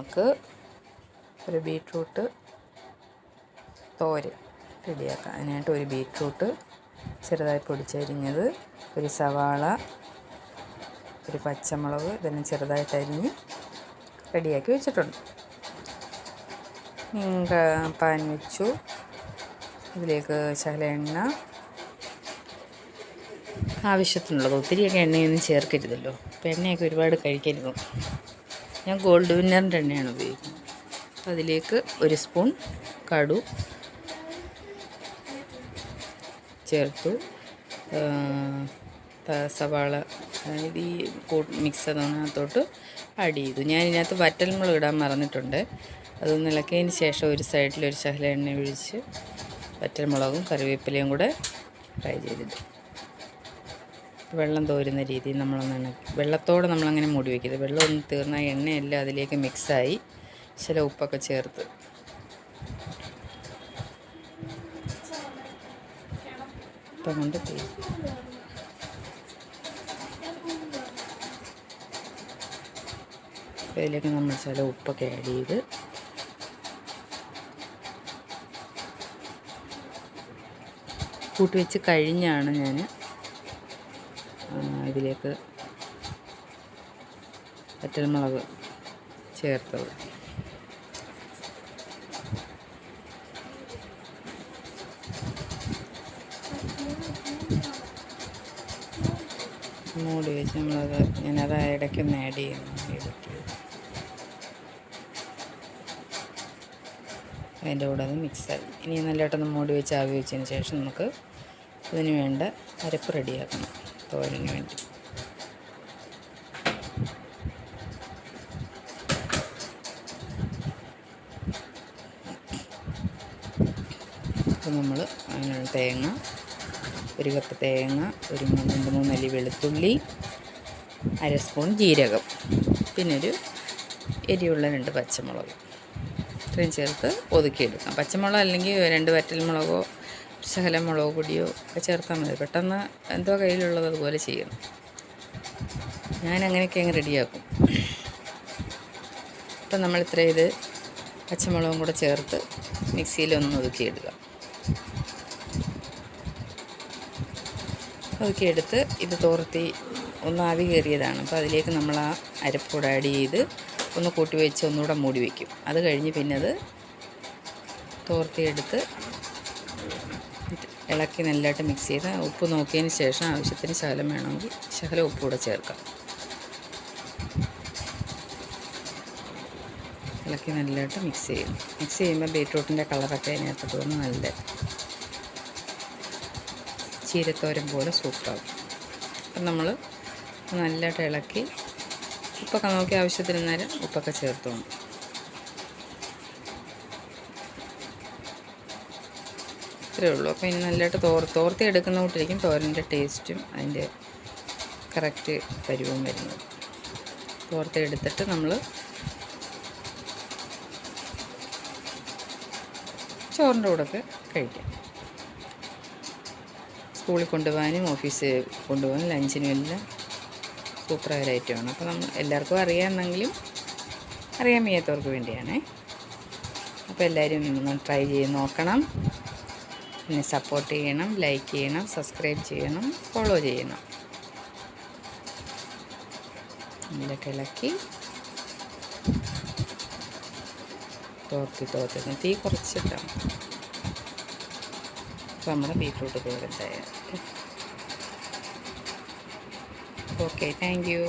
നമുക്ക് ഒരു ബീട്രൂട്ട് തോരൻ റെഡിയാക്കാം. അതിനായിട്ട് ഒരു ബീട്രൂട്ട് ചെറുതായി പൊടിച്ചരിഞ്ഞത്, ഒരു സവാള, ഒരു പച്ചമുളക് ഇതെല്ലാം ചെറുതായിട്ട് അരിഞ്ഞ് റെഡിയാക്കി വെച്ചിട്ടുണ്ട്. പാൻ വെച്ചു. ഇതിലേക്ക് ശകല എണ്ണ, ആവശ്യത്തിനുള്ളത്. ഒത്തിരിയൊക്കെ എണ്ണയൊന്നും ചേർക്കരുതല്ലോ, അപ്പോൾ എണ്ണയൊക്കെ ഒരുപാട് കഴിക്കരുത്. ഞാൻ ഗോൾഡ് വിന്നറിൻ്റെ എണ്ണയാണ് ഉപയോഗിക്കുന്നത്. അതിലേക്ക് ഒരു സ്പൂൺ കടു ചേർത്തു. സവാള ഇത് ഈ മിക്സ് അതിനകത്തോട്ട് ആഡ് ചെയ്തു. ഞാൻ ഇതിനകത്ത് വറ്റൽമുളക് ഇടാൻ മറന്നിട്ടുണ്ട്. അതൊന്ന് ഇളക്കിയതിന് ശേഷം ഒരു സൈഡിൽ ഒരു ശകല എണ്ണ ഒഴിച്ച് വറ്റൽമുളകും കറിവേപ്പിലയും കൂടെ ഫ്രൈ ചെയ്തിട്ട് വെള്ളം തോരുന്ന രീതിയിൽ നമ്മളൊന്ന് വെള്ളത്തോടെ നമ്മളങ്ങനെ മൂടി വയ്ക്കരുത്. വെള്ളം ഒന്ന് തീർന്നാൽ എണ്ണയെല്ലാം അതിലേക്ക് മിക്സായി ചില ഉപ്പൊക്കെ ചേർത്ത് ഉപ്പം കൊണ്ട് അതിലേക്ക് നമ്മൾ ചില ഉപ്പൊക്കെ ആഡ് ചെയ്ത് കൂട്ടി വെച്ച് കഴിഞ്ഞാണ് ഞാൻ ഇതിലേക്ക് വറ്റൽമുളക് ചേർത്തത്. മൂടി വെച്ച് ഞാനത് ഇടയ്ക്കൊന്ന് ആഡ് ചെയ്യുന്നു. അതിൻ്റെ കൂടെ അത് മിക്സായി. ഇനി നല്ലതായിട്ടൊന്ന് മൂടി വെച്ച് ആവി വെച്ചതിന് ശേഷം നമുക്ക് ഇതിന് വേണ്ട അരപ്പ് റെഡിയാക്കണം. തോരന് വേണ്ടി അപ്പോൾ നമ്മൾ അതിനുള്ള തേങ്ങ, ഒരു കപ്പ് തേങ്ങ, ഒരു 2-3 അല്ലി വെളുത്തുള്ളി, അര സ്പൂൺ ജീരകം, പിന്നെ ഒരു എരിവുള്ള 2 പച്ചമുളക് ഇത്രയും ചേർത്ത് ഒതുക്കിയെടുക്കാം. പച്ചമുളക് അല്ലെങ്കിൽ 2 വറ്റൽമുളകോ ശകലം മുളക് പൊടിയോ ഒക്കെ ചേർത്താൽ മതി. പെട്ടെന്ന് എന്തോ കയ്യിലുള്ളത് അതുപോലെ ചെയ്യണം. ഞാൻ അങ്ങനെയൊക്കെ അങ്ങ് റെഡിയാക്കും. അപ്പം നമ്മൾ ഇത്ര ഇത് പച്ചമുളകും കൂടെ ചേർത്ത് മിക്സിയിലൊന്ന് ഒതുക്കിയെടുക്കുക. ഒതുക്കിയെടുത്ത് ഇത് തോർത്തി ഒന്ന് ആവി കയറിയതാണ്. അപ്പോൾ അതിലേക്ക് നമ്മൾ ആ അരപ്പൂടെ ആഡ് ചെയ്ത് ഒന്ന് കൂട്ടി വെച്ച് ഒന്നുകൂടെ മൂടി വയ്ക്കും. അത് കഴിഞ്ഞ് പിന്നെ അത് തോർത്തിയെടുത്ത് ഇളക്കി നല്ലതായിട്ട് മിക്സ് ചെയ്ത് ഉപ്പ് നോക്കിയതിന് ശേഷം ആവശ്യത്തിന് ശകലം വേണമെങ്കിൽ ശകലം ഉപ്പ് കൂടെ ചേർക്കാം. ഇളക്കി നല്ലതായിട്ട് മിക്സ് ചെയ്യും. മിക്സ് ചെയ്യുമ്പോൾ ബീട്രൂട്ടിൻ്റെ കളറൊക്കെ അതിനകത്ത് തോന്നുന്നു നല്ല ചീരത്തോരൻ പോലെ സൂപ്പറാകും. അപ്പം നമ്മൾ നല്ലതായിട്ട് ഇളക്കി ഉപ്പൊക്കെ നോക്കി ആവശ്യത്തിന് നേരം ഉപ്പൊക്കെ ചേർത്തോണ്ട് ഇത്രയേ ഉള്ളൂ. അപ്പോൾ ഇനി നല്ലതായിട്ട് തോർത്തി എടുക്കുന്ന കൂട്ടിരിക്കും തോരൻ്റെ ടേസ്റ്റും അതിൻ്റെ കറക്റ്റ് പരുവവും വരുന്നത്. തോർത്തി എടുത്തിട്ട് നമ്മൾ ചോറിൻ്റെ കൂടെയൊക്കെ കഴിക്കാം. സ്കൂളിൽ കൊണ്ടുപോകാനും ഓഫീസിൽ കൊണ്ടുപോകാനും ലഞ്ചിനും എല്ലാം സൂപ്പറായ ഒരു ഐറ്റമാണ്. അപ്പോൾ നമ്മൾ എല്ലാവർക്കും അറിയാമെന്നെങ്കിലും അറിയാൻ വയ്യാത്തവർക്ക് വേണ്ടിയാണേ. അപ്പോൾ എല്ലാവരും ഒന്ന് ട്രൈ ചെയ്ത് നോക്കണം. എന്നെ സപ്പോർട്ട് ചെയ്യണം, ലൈക്ക് ചെയ്യണം, സബ്സ്ക്രൈബ് ചെയ്യണം, ഫോളോ ചെയ്യണം. ഇതിലൊക്കെ ഇളക്കി തോർത്തി തീ കുറച്ചിട്ടാണ്. അപ്പോൾ നമ്മുടെ ബീട്രൂട്ട് തോരൻ തയ്യാർ. Okay, thank you.